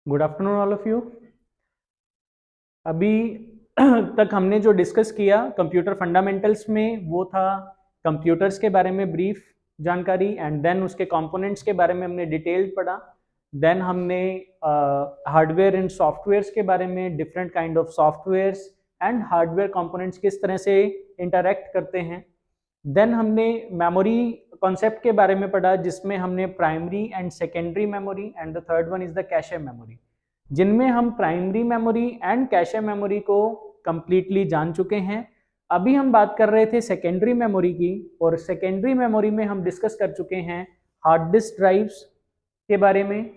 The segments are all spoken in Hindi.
Good afternoon all of you. अभी तक हमने जो डिस्कस किया कंप्यूटर फंडामेंटल्स में वो था कंप्यूटर्स के बारे में ब्रीफ जानकारी, एंड देन उसके कंपोनेंट्स के बारे में हमने डिटेल्ड पढ़ा। देन हमने हार्डवेयर एंड सॉफ्टवेयर्स के बारे में, different kind of softwares and hardware components किस तरह से इंटरैक्ट करते हैं। देन हमने मेमोरी कॉन्सेप्ट के बारे में पढ़ा, जिसमें हमने primary and secondary memory and the third one is the cache memory, जिनमें हम primary memory and cache memory को कंप्लीटली जान चुके हैं। अभी हम बात कर रहे थे सेकेंडरी मेमोरी की, और सेकेंडरी मेमोरी में हम डिस्कस कर चुके हैं हार्ड डिस्क ड्राइव्स के बारे में,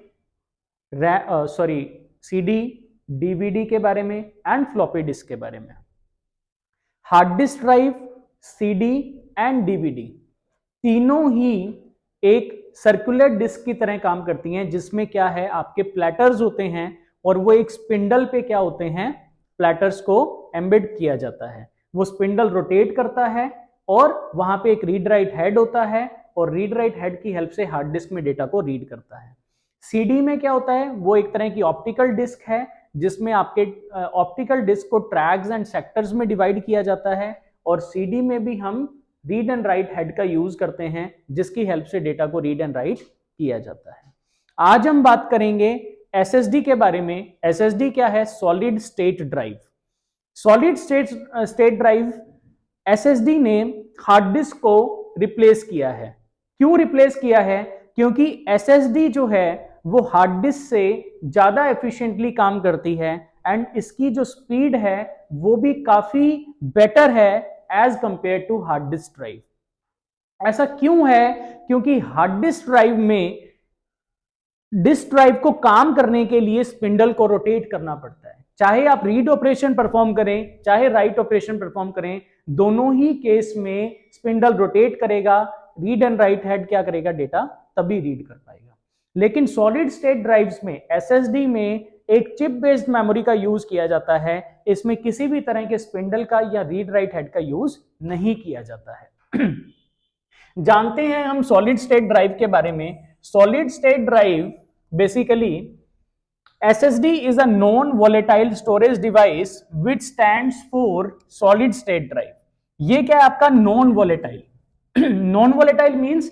सीडी, डीवीडी के बारे में एंड फ्लॉपी डिस्क के बारे में। Hard disk drive, CD and DVD तीनों ही एक सर्कुलर डिस्क की तरह काम करती हैं, जिसमें क्या है आपके प्लेटर्स होते हैं, और वो एक स्पिंडल पे क्या होते हैं, प्लेटर्स को एम्बेड किया जाता है। वो स्पिंडल रोटेट करता है और वहां पे एक रीड राइट हेड होता है, और रीड राइट हेड की हेल्प से हार्ड डिस्क में डेटा को रीड करता है। सीडी में क्या होता है, वो एक तरह की ऑप्टिकल डिस्क है, जिसमें आपके ऑप्टिकल डिस्क को ट्रैक्स एंड सेक्टर्स में डिवाइड किया जाता है, और सीडी में भी हम रीड एंड राइट हेड का यूज करते हैं, जिसकी हेल्प से डेटा को रीड एंड राइट किया जाता है। आज हम बात करेंगे एसएसडी के बारे में। एसएसडी क्या है? Solid state drive. Solid state drive SSD ने हार्ड डिस्क को रिप्लेस किया है। क्यों रिप्लेस किया है? क्योंकि एसएसडी जो है वो हार्ड डिस्क से ज्यादा एफिशिएंटली काम करती है, एंड इसकी जो स्पीड है वो भी काफी बेटर है as compare to hard disk drive. ऐसा क्यों है? क्योंकि हार्ड डिस्क ड्राइव में डिस्क ड्राइव को काम करने के लिए स्पिंडल को रोटेट करना पड़ता है। चाहे आप रीड ऑपरेशन परफॉर्म करें, चाहे राइट ऑपरेशन परफॉर्म करें, दोनों ही केस में स्पिंडल रोटेट करेगा, रीड एंड राइट हेड क्या करेगा, डेटा तभी रीड कर पाएगा। लेकिन सॉलिड स्टेट ड्राइव्स में, एसएसडी में एक चिप बेस्ड मेमोरी का यूज किया जाता है। इसमें किसी भी तरह के स्पिंडल का या रीड राइट हेड का यूज नहीं किया जाता है। जानते हैं हम सॉलिड स्टेट ड्राइव के बारे में। Solid state drive basically SSD is a non-volatile storage device which stands for solid state drive। ये क्या है आपका non volatile. Non volatile means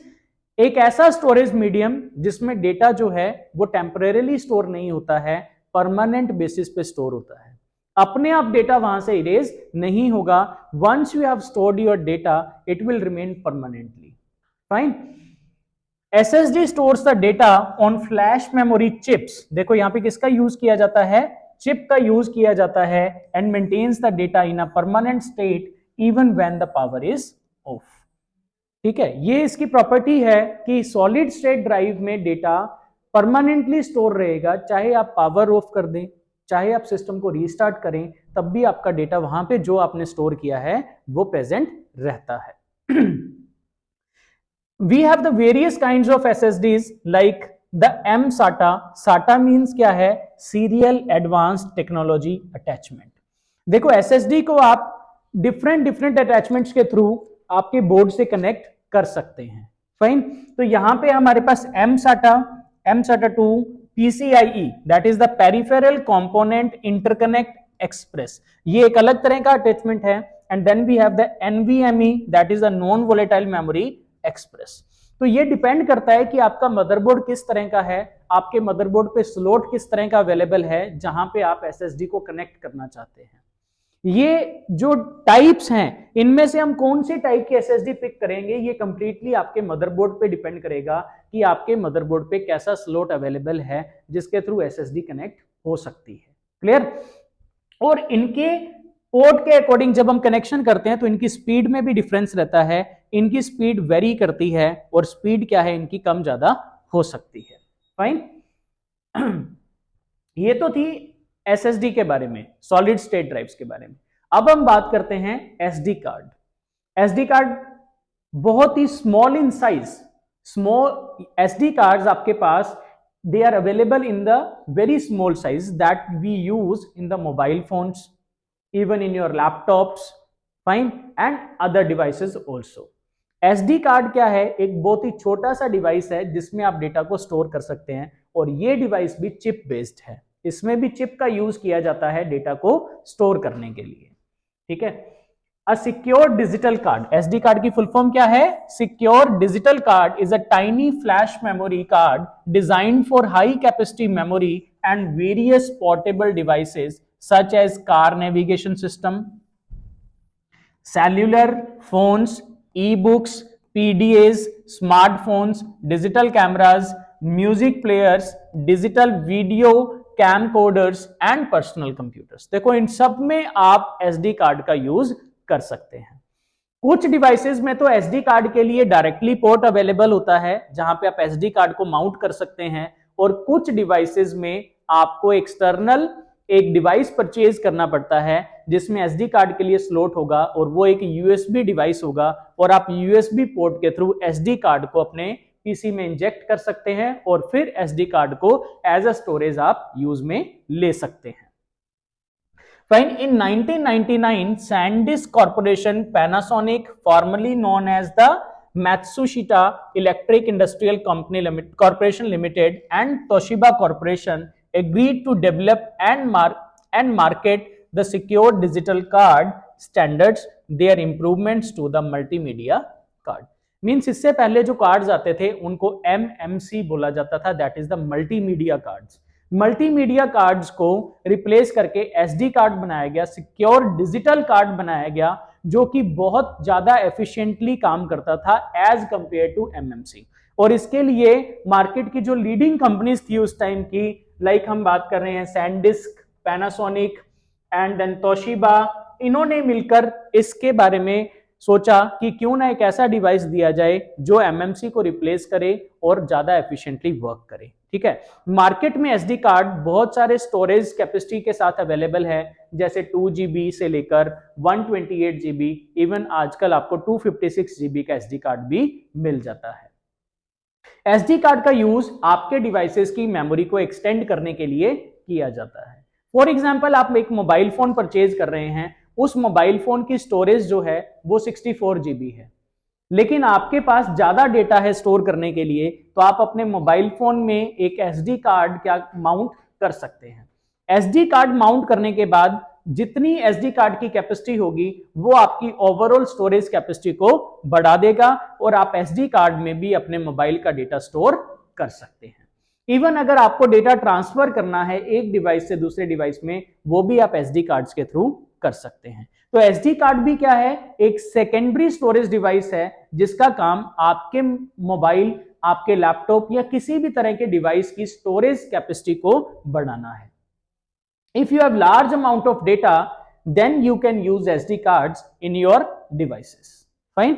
एक ऐसा स्टोरेज मीडियम जिसमें डेटा जो है वो टेम्परेरीली स्टोर नहीं होता है, परमानेंट बेसिस पे स्टोर होता है। अपने आप डेटा वहां से इरेज नहीं होगा। Once you have stored your data it will remain permanently. Fine. SSD stores the data on flash memory chips. देखो यहां पे किसका यूज किया जाता है? चिप का यूज किया जाता है, and maintains the data in a permanent state even when the power is off. ठीक है, ये इसकी प्रॉपर्टी है कि सॉलिड स्टेट ड्राइव में डेटा परमानेंटली स्टोर रहेगा, चाहे आप पावर ऑफ कर दें, चाहे आप सिस्टम को रीस्टार्ट करें, तब भी आपका डेटा वहां पे जो आपने स्टोर किया है वो प्रेजेंट रहता है। We have the various kinds of SSDs like the M-SATA। SATA means क्या है? Serial Advanced Technology Attachment। देखो SSD को आप डिफरेंट अटैचमेंट्स के थ्रू आपके बोर्ड से कनेक्ट कर सकते हैं। फाइन। तो यहां पे हमारे पास M-SATA, M-SATA 2, PCIe that is the Peripheral Component Interconnect Express, ये एक अलग तरह का अटैचमेंट है। And then we have the NVMe that is the Non Volatile Memory express. तो ये डिपेंड करता है कि आपका मदरबोर्ड किस तरह का है, आपके मदरबोर्ड पे स्लॉट किस तरह का अवेलेबल है जहां पे आप एसएसडी को कनेक्ट करना चाहते हैं। ये जो टाइप्स हैं इनमें से हम कौन से टाइप की एसएसडी पिक करेंगे, ये कंप्लीटली आपके मदरबोर्ड पे डिपेंड करेगा कि आपके मदरबोर्ड पे कैसा स्लॉट अवेलेबल है जिसके थ्रू एसएसडी कनेक्ट हो सकती है। क्लियर? और इनके पोर्ट के अकॉर्डिंग जब हम कनेक्शन करते हैं तो इनकी स्पीड में भी डिफरेंस रहता है। इनकी स्पीड वेरी करती है, और स्पीड क्या है इनकी कम ज्यादा हो सकती है। फाइन। ये तो थी एसएसडी के बारे में, सॉलिड स्टेट ड्राइव्स के बारे में। अब हम बात करते हैं एसडी कार्ड। एसडी कार्ड बहुत ही small in size. Small SD cards आपके पास they are available in the very small size that we use in the mobile phones, even in your laptops, fine, and other devices also। SD card क्या है? एक बहुत ही छोटा सा डिवाइस है जिसमें आप डेटा को स्टोर कर सकते हैं, और ये डिवाइस भी चिप बेस्ड है। इसमें भी चिप का यूज किया जाता है डेटा को स्टोर करने के लिए। ठीक है, a secure digital card, SD card की फुल फॉर्म क्या है? Secure digital card is a tiny flash memory card designed for high capacity memory and various portable devices such as car navigation system, cellular phones, e books, PDAs, smartphones, digital cameras, music players, digital video camcorders and personal computers. देखो इन सब में आप एसडी कार्ड का यूज कर सकते हैं। कुछ डिवाइसेस में तो एसडी कार्ड के लिए डायरेक्टली पोर्ट अवेलेबल होता है जहां पे आप एसडी कार्ड को माउंट कर सकते हैं, और कुछ डिवाइसेस में आपको एक्सटर्नल एक डिवाइस परचेज करना पड़ता है जिसमें एसडी कार्ड के लिए स्लॉट होगा, और वो एक यूएसबी डिवाइस होगा, और आप यूएसबी पोर्ट के थ्रू एसडी कार्ड को अपने पीसी में इंजेक्ट कर सकते हैं और फिर एसडी कार्ड को एज अ स्टोरेज आप यूज में ले सकते हैं। Fine. In 1999, SanDisk Corporation, Panasonic, formerly known as the Matsushita Electric Industrial Corporation Limited, and Toshiba Corporation agreed to develop and market the secure digital card standards. Their improvements to the multimedia card. Means इससे पहले जो कार्ड्स आते थे उनको MMC बोला जाता था, that is the multimedia cards. Multimedia cards को रिप्लेस करके एसडी कार्ड बनाया गया, सिक्योर डिजिटल कार्ड बनाया गया, जो कि बहुत ज्यादा एफिशिएंटली काम करता था एज कंपेयर टू एमएमसी। और इसके लिए मार्केट की जो लीडिंग कंपनीज थी उस टाइम की, लाइक हम बात कर रहे हैं SanDisk, Panasonic and then Toshiba, इन्होंने मिलकर इसके बारे में सोचा कि क्यों ना एक ऐसा डिवाइस दिया जाए जो एमएमसी को रिप्लेस करे और ज्यादा एफिशिएंटली वर्क करे। ठीक है, मार्केट में एसडी कार्ड बहुत सारे स्टोरेज कैपेसिटी के साथ अवेलेबल है, जैसे 2GB से लेकर 128GB, इवन आजकल आपको 256GB का एसडी कार्ड भी मिल जाता है। एसडी कार्ड का यूज आपके डिवाइसेस की मेमोरी को एक्सटेंड करने के लिए किया जाता है। फॉर एग्जाम्पल, आप एक मोबाइल फोन परचेज कर रहे हैं, उस मोबाइल फोन की स्टोरेज जो है वो 64GB है, लेकिन आपके पास ज्यादा डेटा है स्टोर करने के लिए, तो आप अपने मोबाइल फोन में एक एसडी कार्ड क्या माउंट कर सकते हैं। एसडी कार्ड माउंट करने के बाद जितनी एसडी कार्ड की कैपेसिटी होगी वो आपकी ओवरऑल स्टोरेज कैपेसिटी को बढ़ा देगा, और आप एसडी कार्ड में भी अपने मोबाइल का डेटा स्टोर कर सकते हैं। इवन अगर आपको डेटा ट्रांसफर करना है एक डिवाइस से दूसरे डिवाइस में, वो भी आप एसडी कार्ड्स के थ्रू कर सकते हैं। तो एसडी कार्ड भी क्या है? एक सेकेंडरी स्टोरेज डिवाइस है जिसका काम आपके मोबाइल, आपके लैपटॉप या किसी भी तरह के डिवाइस की स्टोरेज कैपेसिटी को बढ़ाना है। If you have large amount of data, then you can use SD cards in your devices. Fine.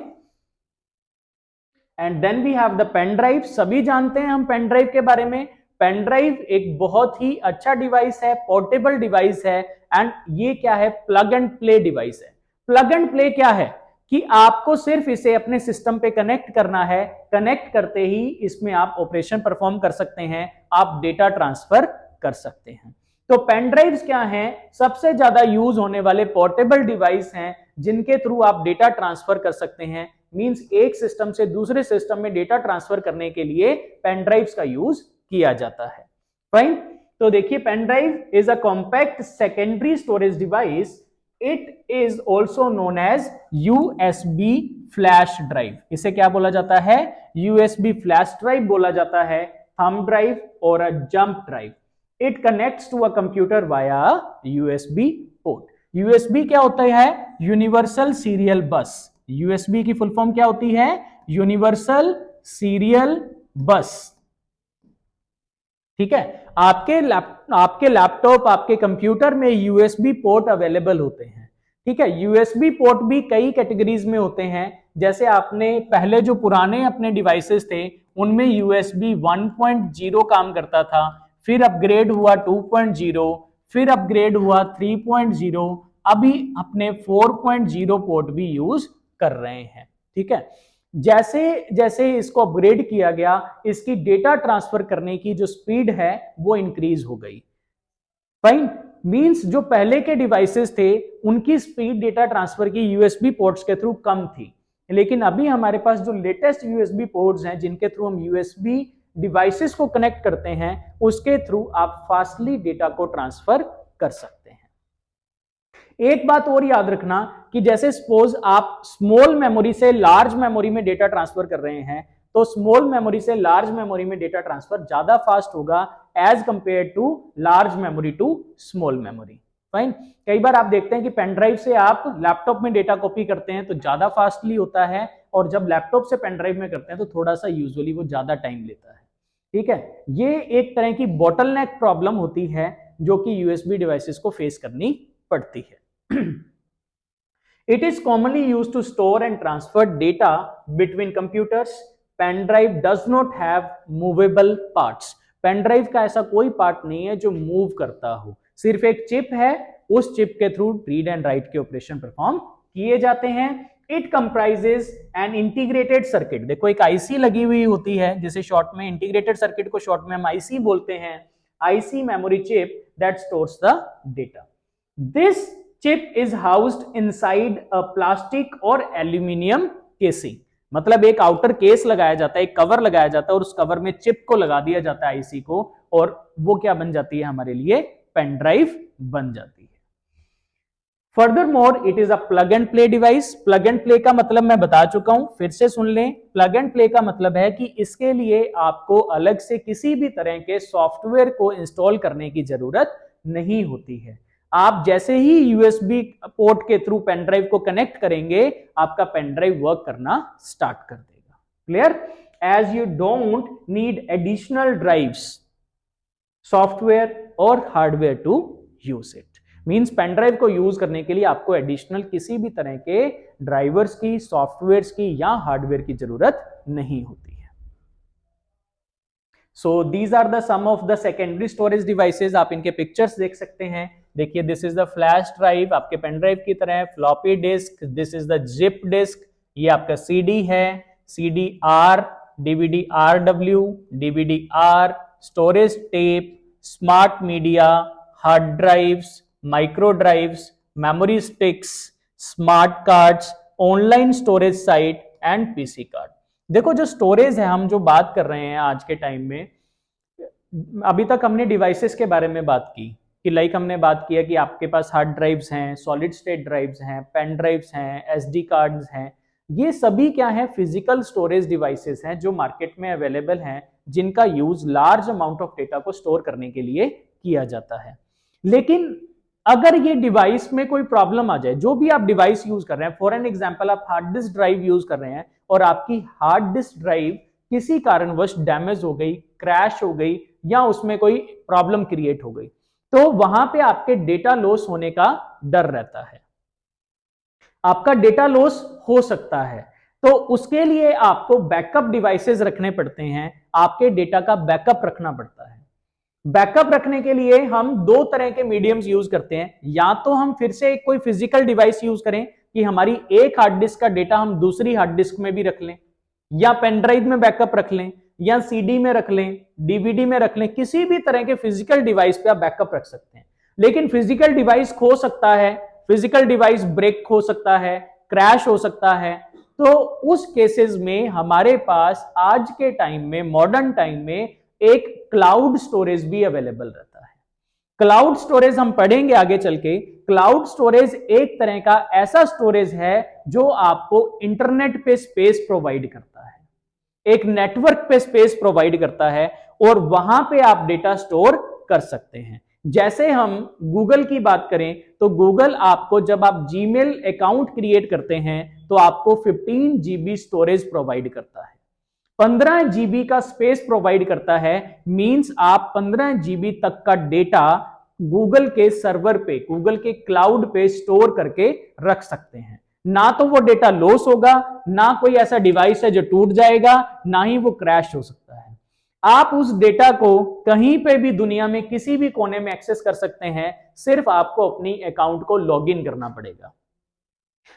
And then we have the pen drive. सभी जानते हैं हम पेन ड्राइव के बारे में। पेन ड्राइव एक बहुत ही अच्छा डिवाइस है, पोर्टेबल डिवाइस है, एंड ये क्या है? प्लग एंड प्ले डिवाइस है। प्लग एंड प्ले क्या है कि आपको सिर्फ इसे अपने सिस्टम पे कनेक्ट करना है, कनेक्ट करते ही इसमें आप ऑपरेशन परफॉर्म कर सकते हैं, आप डेटा ट्रांसफर कर सकते हैं। तो पेन ड्राइव्स क्या हैं? सबसे ज्यादा यूज होने वाले पोर्टेबल डिवाइस हैं जिनके थ्रू आप डेटा ट्रांसफर कर सकते हैं। मींस एक सिस्टम से दूसरे सिस्टम में डेटा ट्रांसफर करने के लिए पेन ड्राइव्स का यूज किया जाता है। फाइन। तो देखिए, pen drive is a compact secondary storage device. It is also known as USB flash drive. इसे क्या बोला जाता है? यूएसबी फ्लैश ड्राइव बोला जाता है, थंब ड्राइव और a jump drive. It connects to a computer via USB port. USB क्या होता है? Universal serial bus. यूएसबी की फुल फॉर्म क्या होती है? यूनिवर्सल सीरियल बस। ठीक है, आपके लैपटॉप, आपके कंप्यूटर में यूएसबी पोर्ट अवेलेबल होते हैं। ठीक है, यूएसबी पोर्ट भी कई कैटेगरीज में होते हैं। जैसे आपने पहले जो पुराने अपने डिवाइसेस थे उनमें यूएसबी 1.0 काम करता था, फिर अपग्रेड हुआ 2.0, फिर अपग्रेड हुआ 3.0, अभी अपने 4.0 पोर्ट भी यूज कर रहे हैं। ठीक है, जैसे जैसे इसको अपग्रेड किया गया, इसकी डेटा ट्रांसफर करने की जो स्पीड है वो इंक्रीज हो गई। फाइन। मींस जो पहले के डिवाइसेस थे उनकी स्पीड डेटा ट्रांसफर की यूएसबी पोर्ट्स के थ्रू कम थी, लेकिन अभी हमारे पास जो लेटेस्ट यूएसबी पोर्ट्स हैं जिनके थ्रू हम यूएसबी डिवाइसेस को कनेक्ट करते हैं उसके थ्रू आप फास्टली डेटा को ट्रांसफर कर सकते हैं। एक बात और याद रखना कि जैसे सपोज आप स्मॉल मेमोरी से लार्ज मेमोरी में डेटा ट्रांसफर कर रहे हैं तो स्मॉल मेमोरी से लार्ज मेमोरी में डेटा ट्रांसफर ज्यादा फास्ट होगा as compare to large memory to small memory. Fine. कई बार आप देखते हैं कि पेन ड्राइव से आप लैपटॉप में डेटा कॉपी करते हैं तो ज्यादा फास्टली होता है, और जब लैपटॉप से पेन ड्राइव में करते हैं तो थोड़ा सा यूजुअली वो ज्यादा टाइम लेता है। ठीक है, ये एक तरह की बॉटलनेक प्रॉब्लम होती है जो कि यूएसबी डिवाइसेस को फेस करनी पड़ती है। It is commonly used to store and transfer data between computers. Pen drive does not have movable parts. Pen drive का ऐसा कोई पार्ट नहीं है जो मूव करता हो, सिर्फ एक चिप है, उस चिप के थ्रू रीड एंड राइट के ऑपरेशन परफॉर्म किए जाते हैं। It comprises an integrated circuit. देखो एक आईसी लगी हुई होती है जिसे शॉर्ट में इंटीग्रेटेड सर्किट को शॉर्ट में हम आईसी बोलते हैं। IC memory chip that stores the data. This chip is housed inside a plastic और एल्यूमिनियम केसिंग। मतलब एक आउटर केस लगाया जाता है, एक कवर लगाया जाता है और उस कवर में चिप को लगा दिया जाता है आईसी को, और वो क्या बन जाती है हमारे लिए, पेन ड्राइव बन जाती है। Furthermore it is a plug and play device. Plug and play का मतलब मैं बता चुका हूं, फिर से सुन लें। प्लग एंड प्ले का मतलब है कि इसके लिए आपको अलग से किसी भी तरह के सॉफ्टवेयर को इंस्टॉल करने की जरूरत नहीं होती है। आप जैसे ही यूएसबी पोर्ट के थ्रू पेन ड्राइव को कनेक्ट करेंगे आपका पेन ड्राइव वर्क करना स्टार्ट कर देगा। Clear? As you don't need additional drives, software और hardware to use it. Means pen drive को यूज करने के लिए आपको एडिशनल किसी भी तरह के ड्राइवर्स की, सॉफ्टवेयर्स की या हार्डवेयर की जरूरत नहीं होती है। So these are the some of the secondary storage devices. आप इनके पिक्चर्स देख सकते हैं। देखिए this is the flash drive, आपके पेन ड्राइव की तरह। Floppy disk, this is the zip disk, ये आपका सीडी है, CD R, DVD RW, DVD R, storage tape, smart media, hard drives, micro drives, memory sticks, smart cards, online storage site and PC card. देखो जो स्टोरेज है, हम जो बात कर रहे हैं आज के टाइम में, अभी तक हमने डिवाइसेस के बारे में बात की कि लाइक हमने बात किया कि आपके पास हार्ड ड्राइव्स हैं, सॉलिड स्टेट ड्राइव्स हैं, पेन ड्राइव्स हैं, एसडी कार्ड्स हैं। ये सभी क्या है, फिजिकल स्टोरेज डिवाइसेस हैं जो मार्केट में अवेलेबल हैं, जिनका use large amount of data को स्टोर करने के लिए किया जाता है। लेकिन अगर ये डिवाइस में कोई प्रॉब्लम आ जाए, जो भी आप डिवाइस यूज कर रहे हैं, फॉर एन एग्जांपल आप हार्ड डिस्क ड्राइव यूज कर रहे हैं और आपकी हार्ड डिस्क ड्राइव किसी कारणवश डैमेज हो गई, क्रैश हो गई या उसमें कोई प्रॉब्लम क्रिएट हो गई, तो वहां पे आपके डेटा लॉस होने का डर रहता है। आपका डेटा लॉस हो सकता है, तो उसके लिए आपको बैकअप डिवाइसेस रखने पड़ते हैं, आपके डेटा का बैकअप रखना पड़ता है। बैकअप रखने के लिए हम दो तरह के मीडियम्स यूज करते हैं। या तो हम फिर से कोई फिजिकल डिवाइस यूज करें कि हमारी एक हार्ड डिस्क का डेटा हम दूसरी हार्ड डिस्क में भी रख लें, या पेन ड्राइव में बैकअप रख लें, या सीडी में रख लें, डीवीडी में रख लें। किसी भी तरह के फिजिकल डिवाइस पे आप बैकअप रख सकते हैं। लेकिन फिजिकल डिवाइस खो सकता है, फिजिकल डिवाइस ब्रेक हो सकता है, क्रैश हो सकता है, तो उस केसेस में हमारे पास आज के टाइम में, मॉडर्न टाइम में, एक क्लाउड स्टोरेज भी अवेलेबल रहता है। क्लाउड स्टोरेज हम पढ़ेंगे आगे चल के। क्लाउड स्टोरेज एक तरह का ऐसा स्टोरेज है जो आपको इंटरनेट पे स्पेस प्रोवाइड करता है, एक नेटवर्क पे स्पेस प्रोवाइड करता है, और वहां पे आप डेटा स्टोर कर सकते हैं। जैसे हम गूगल की बात करें तो गूगल आपको, जब आप जीमेल अकाउंट क्रिएट करते हैं तो आपको 15 GB स्टोरेज प्रोवाइड करता है, 15 GB का स्पेस प्रोवाइड करता है। मींस आप 15 GB तक का डेटा गूगल के सर्वर पे, गूगल के क्लाउड पे स्टोर करके रख सकते हैं। ना तो वो डेटा लॉस होगा, ना कोई ऐसा डिवाइस है जो टूट जाएगा, ना ही वो क्रैश हो सकता है। आप उस डेटा को कहीं पे भी दुनिया में किसी भी कोने में एक्सेस कर सकते हैं, सिर्फ आपको अपनी अकाउंट को लॉगिन करना पड़ेगा।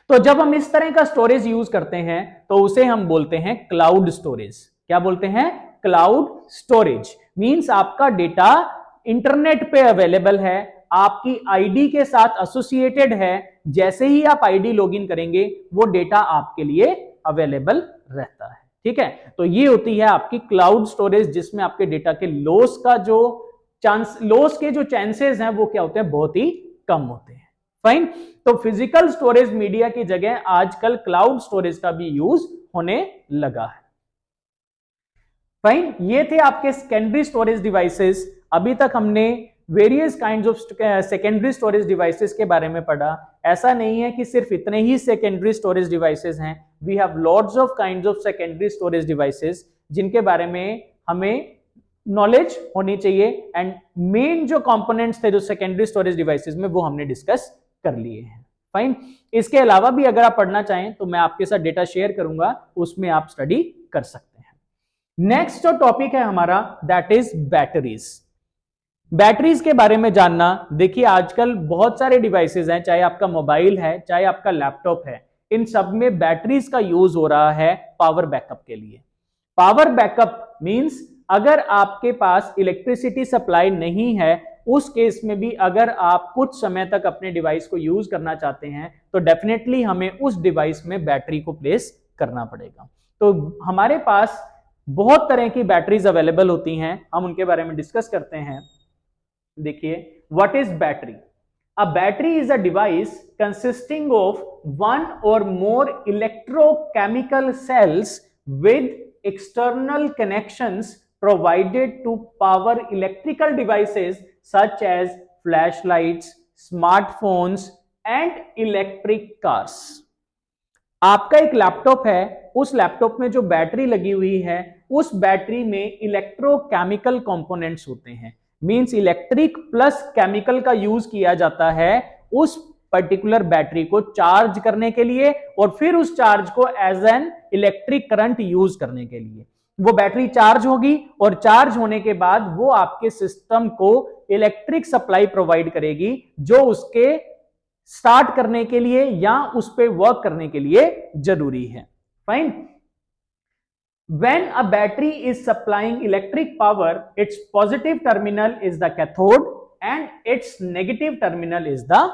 तो जब हम इस तरह का स्टोरेज यूज करते हैं तो उसे हम बोलते हैं क्लाउड स्टोरेज। क्या बोलते हैं? Cloud storage. मींस आपका डेटा इंटरनेट पे अवेलेबल है, आपकी आईडी के साथ एसोसिएटेड है। जैसे ही आप आईडी लॉगिन करेंगे वो डेटा आपके लिए अवेलेबल रहता है। ठीक है, तो ये होती है आपकी क्लाउड स्टोरेज, जिसमें आपके डेटा के लॉस का जो लॉस के जो चांसेस हैं वो क्या होते हैं, बहुत ही कम होते हैं। फाइन, तो फिजिकल स्टोरेज मीडिया की जगह आजकल क्लाउड स्टोरेज का भी यूज होने लगा है। फाइन, ये थे आपके सेकेंडरी स्टोरेज डिवाइसेस। अभी तक हमने various kinds of secondary storage devices के बारे में पढ़ा। ऐसा नहीं है कि सिर्फ इतने ही सेकेंडरी स्टोरेज डिवाइसेस हैं, we have lots of kinds of secondary storage devices जिनके बारे में हमें नॉलेज होनी चाहिए। एंड मेन जो कंपोनेंट्स थे जो सेकेंडरी स्टोरेज डिवाइसेस में, वो हमने डिस्कस कर लिए हैं। फाइन, इसके अलावा भी अगर आप पढ़ना चाहें तो मैं आपके साथ डेटा शेयर करूंगा, उसमें आप स्टडी कर सकते हैं। नेक्स्ट जो टॉपिक है हमारा, दैट इज बैटरीज। बैटरीज के बारे में जानना, देखिए आजकल बहुत सारे डिवाइसेस हैं, चाहे आपका मोबाइल है चाहे आपका लैपटॉप है, इन सब में बैटरीज का यूज हो रहा है पावर बैकअप के लिए। पावर बैकअप मींस अगर आपके पास इलेक्ट्रिसिटी सप्लाई नहीं है, उस केस में भी अगर आप कुछ समय तक अपने डिवाइस को यूज करना चाहते हैं तो डेफिनेटली हमें उस डिवाइस में बैटरी को प्लेस करना पड़ेगा। तो हमारे पास बहुत तरह की बैटरीज अवेलेबल होती हैं, हम उनके बारे में डिस्कस करते हैं। देखिए, what is battery? A battery is a device consisting of one or more electrochemical cells with external connections provided to power electrical devices such as flashlights, smartphones and electric cars. आपका एक लैपटॉप है, उस लैपटॉप में जो बैटरी लगी हुई है, उस बैटरी में इलेक्ट्रोकेमिकल कंपोनेंट्स होते हैं, मींस इलेक्ट्रिक प्लस केमिकल का यूज किया जाता है उस पर्टिकुलर बैटरी को चार्ज करने के लिए और फिर उस चार्ज को as an electric current use करने के लिए। वो बैटरी चार्ज होगी और चार्ज होने के बाद वो आपके सिस्टम को इलेक्ट्रिक सप्लाई प्रोवाइड करेगी, जो उसके स्टार्ट करने के लिए या उस पे वर्क करने के लिए जरूरी है। Fine, when a battery is supplying electric power, it's positive terminal is the cathode and it's negative terminal is the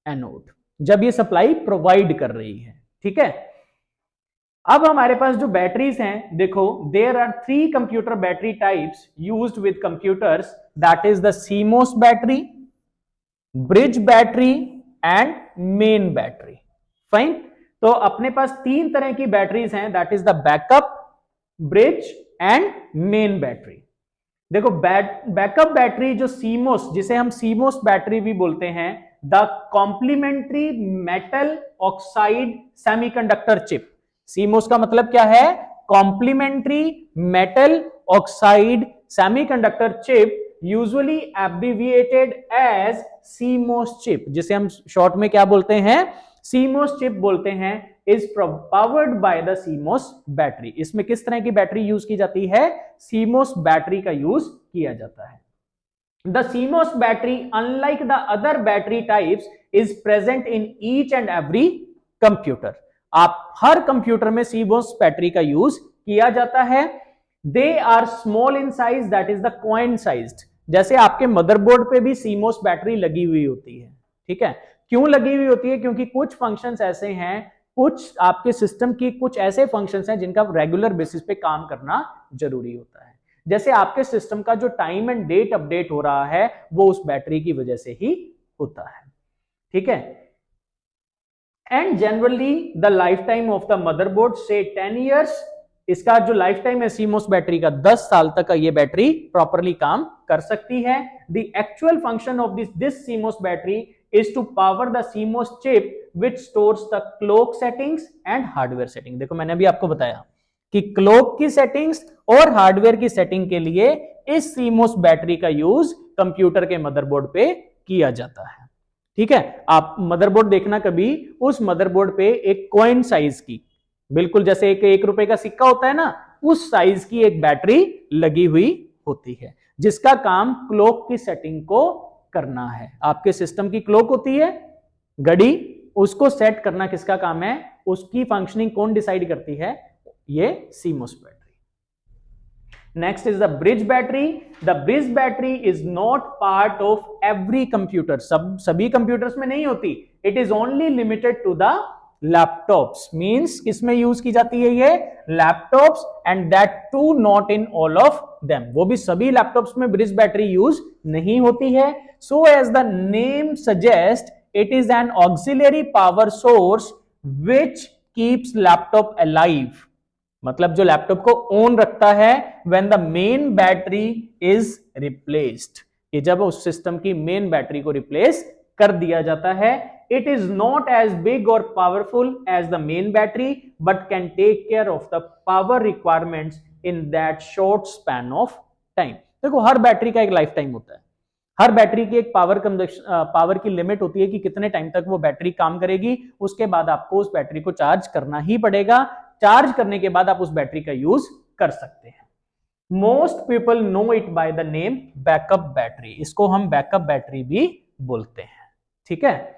anode, जब ये सप्लाई प्रोवाइड कर रही है। ठीक है, अब हमारे पास जो बैटरीज हैं, देखो there are 3 computer battery types used with computers, that is the CMOS battery, bridge battery and main battery. Fine, तो अपने पास 3 तरह की बैटरीज हैं, that is the backup, bridge and main battery. देखो बैकअप बैटरी जो सीमोस, जिसे हम सीमोस बैटरी भी बोलते हैं, the complementary metal oxide semiconductor chip. CMOS का मतलब क्या है? Complementary metal oxide semiconductor chip, usually abbreviated as CMOS chip, जिसे हम शॉर्ट में क्या बोलते हैं? सीमोस चिप बोलते हैं, is powered by the CMOS battery. इसमें किस तरह की बैटरी यूज की जाती है? सीमोस बैटरी का यूज किया जाता है। The CMOS battery, unlike the other battery types, is present in each and every computer. आप हर कंप्यूटर में CMOS बैटरी का यूज किया जाता है। They are small in size, that is the coin sized. जैसे आपके मदरबोर्ड पे भी CMOS बैटरी लगी हुई होती है। ठीक है, क्यों लगी हुई होती है? क्योंकि कुछ फंक्शंस ऐसे हैं, कुछ आपके सिस्टम की कुछ ऐसे फंक्शंस हैं जिनका रेगुलर बेसिस पे काम करना जरूरी होता है। जैसे आपके सिस्टम का जो टाइम एंड डेट अपडेट हो रहा है, वो उस बैटरी की वजह से ही होता है। ठीक है, and generally the life time of the motherboard से 10 इयर्स। इसका जो लाइफ टाइम है सीमोस बैटरी का, 10 साल तक का ये बैटरी प्रॉपरली काम कर सकती है। The actual function of this CMOS battery is to power the CMOS chip which stores the clock settings and hardware setting। देखो मैंने अभी आपको बताया कि क्लॉक की सेटिंग्स और हार्डवेयर की सेटिंग के लिए इस CMOS बैटरी का यूज कंप्यूटर के मदरबोर्ड पे किया जाता है। ठीक है, आप मदरबोर्ड देखना कभी, उस मदरबोर्ड पे एक कॉइन साइज की, बिल्कुल जैसे एक रुपए का सिक्का होता है ना, उस साइज की एक बैटरी लगी हुई होती है, जिसका काम क्लॉक की सेटिंग को करना है। आपके सिस्टम की क्लॉक होती है, घड़ी, उसको सेट करना किसका काम है? उसकी फंक्शनिंग कौन डिसाइड करती है? ये CMOS battery. Next is the bridge battery. The bridge battery is not part of every computer, सभी कंप्यूटर्स में नहीं होती। It is only limited to the laptops means किसमें यूज की जाती है ये, laptops, and that too not in all of them, वो भी सभी लैपटॉप्स में ब्रिज बैटरी यूज नहीं होती है. So as the name suggest it is an auxiliary power source which keeps laptop alive, मतलब जो लैपटॉप को ऑन रखता है when the main battery is replaced, कि जब उस सिस्टम की मेन बैटरी को रिप्लेस कर दिया जाता है. It is not as big or powerful as the main battery but can take care of the power requirements in that short span of time. देखो हर बैटरी का एक लाइफ टाइम होता है, हर बैटरी की एक पावर की लिमिट होती है कि कितने टाइम तक वो बैटरी काम करेगी, उसके बाद आपको उस बैटरी को चार्ज करना ही पड़ेगा. चार्ज करने के बाद आप उस बैटरी का यूज कर सकते हैं. Most people know it by the name backup battery, इसको हम बैकअप बैटरी भी बोलते हैं. ठीक है,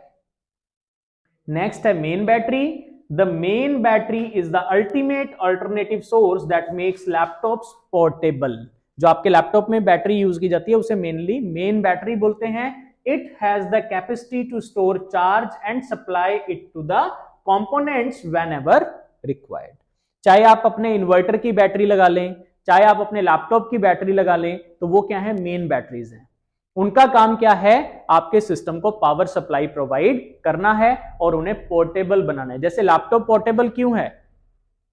नेक्स्ट है main battery. The main battery is the ultimate alternative source that makes laptops portable. जो आपके लैपटॉप में बैटरी यूज की जाती है उसे मेनली मेन बैटरी बोलते हैं. It has the capacity to store charge and supply it to the components whenever required. चाहे आप अपने इन्वर्टर की बैटरी लगा लें, चाहे आप अपने लैपटॉप की बैटरी लगा लें, तो वो क्या है, मेन बैटरीज हैं. उनका काम क्या है, आपके सिस्टम को पावर सप्लाई प्रोवाइड करना है और उन्हें पोर्टेबल बनाना है. जैसे लैपटॉप पोर्टेबल क्यों है,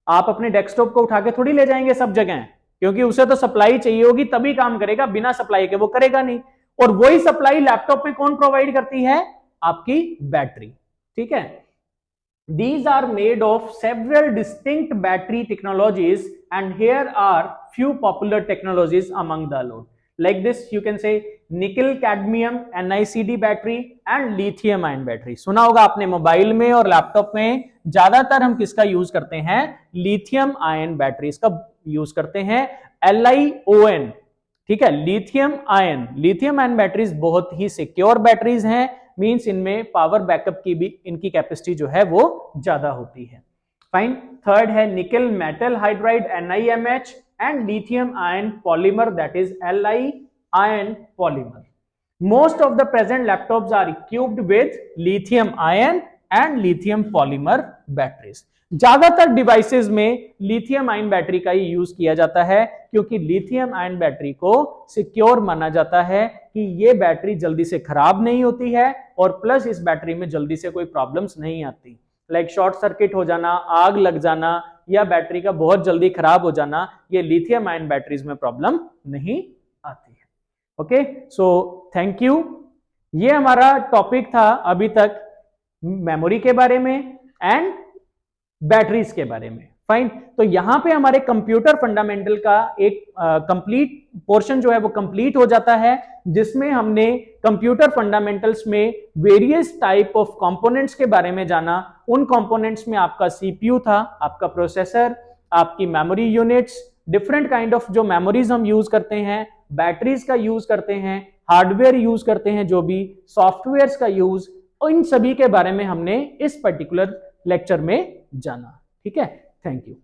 आप अपने डेस्कटॉप को उठा के थोड़ी ले जाएंगे सब जगह, क्योंकि उसे तो सप्लाई चाहिए होगी तभी काम करेगा, बिना सप्लाई के वो करेगा नहीं. और वही सप्लाई लैपटॉप में कौन प्रोवाइड करती है, आपकी बैटरी. ठीक है, these are made of several distinct battery technologies and here are few popular technologies among the lot. Like this you can say nickel cadmium NiCd battery and lithium ion battery. सुना होगा आपने, मोबाइल में और लैपटॉप में ज्यादातर हम किसका यूज करते हैं, लिथियम आयन बैटरीज का यूज करते हैं, LiON. ठीक है, लिथियम आयन बैटरीज बहुत ही सिक्योर बैटरीज हैं, मींस इनमें पावर बैकअप की भी इनकी कैपेसिटी जो है वो ज्यादा होती है. फाइन. थर्ड है nickel metal hydride NiMH and lithium ion polymer that is Li ion polymer. Most of the present laptops are equipped with lithium ion and lithium polymer batteries. ज्यादातर डिवाइसेस में लिथियम आयन बैटरी का ही यूज किया जाता है, क्योंकि लिथियम आयन बैटरी को सिक्योर माना जाता है कि ये बैटरी जल्दी से खराब नहीं होती है और प्लस इस बैटरी में जल्दी से कोई प्रॉब्लम्स नहीं आती. लाइक शॉर्ट सर्किट हो जाना, आग लग जाना या बैटरी का बहुत जल्दी खराब हो जाना, ये लिथियम आयन बैटरीज में प्रॉब्लम नहीं आती है. Okay, so thank you. ये हमारा टॉपिक था अभी तक मेमोरी के बारे में एंड बैटरीज के बारे में. फाइन. तो यहां पे हमारे कंप्यूटर फंडामेंटल का एक कंप्लीट पोर्शन जो है वो कंप्लीट हो जाता है, जिसमें हमने कंप्यूटर फंडामेंटल्स में वेरियस टाइप ऑफ कंपोनेंट्स के बारे में जाना. उन कंपोनेंट्स में आपका CPU था, आपका प्रोसेसर, आपकी memory units, different kind of जो मेमोरीज हम यूज करते हैं, बैटरीज का यूज करते हैं, हार्डवेयर यूज करते हैं, जो भी सॉफ्टवेयर का यूज, इन सभी के बारे में हमने इस पर्टिकुलर लेक्चर में जाना. ठीक है, थैंक यू.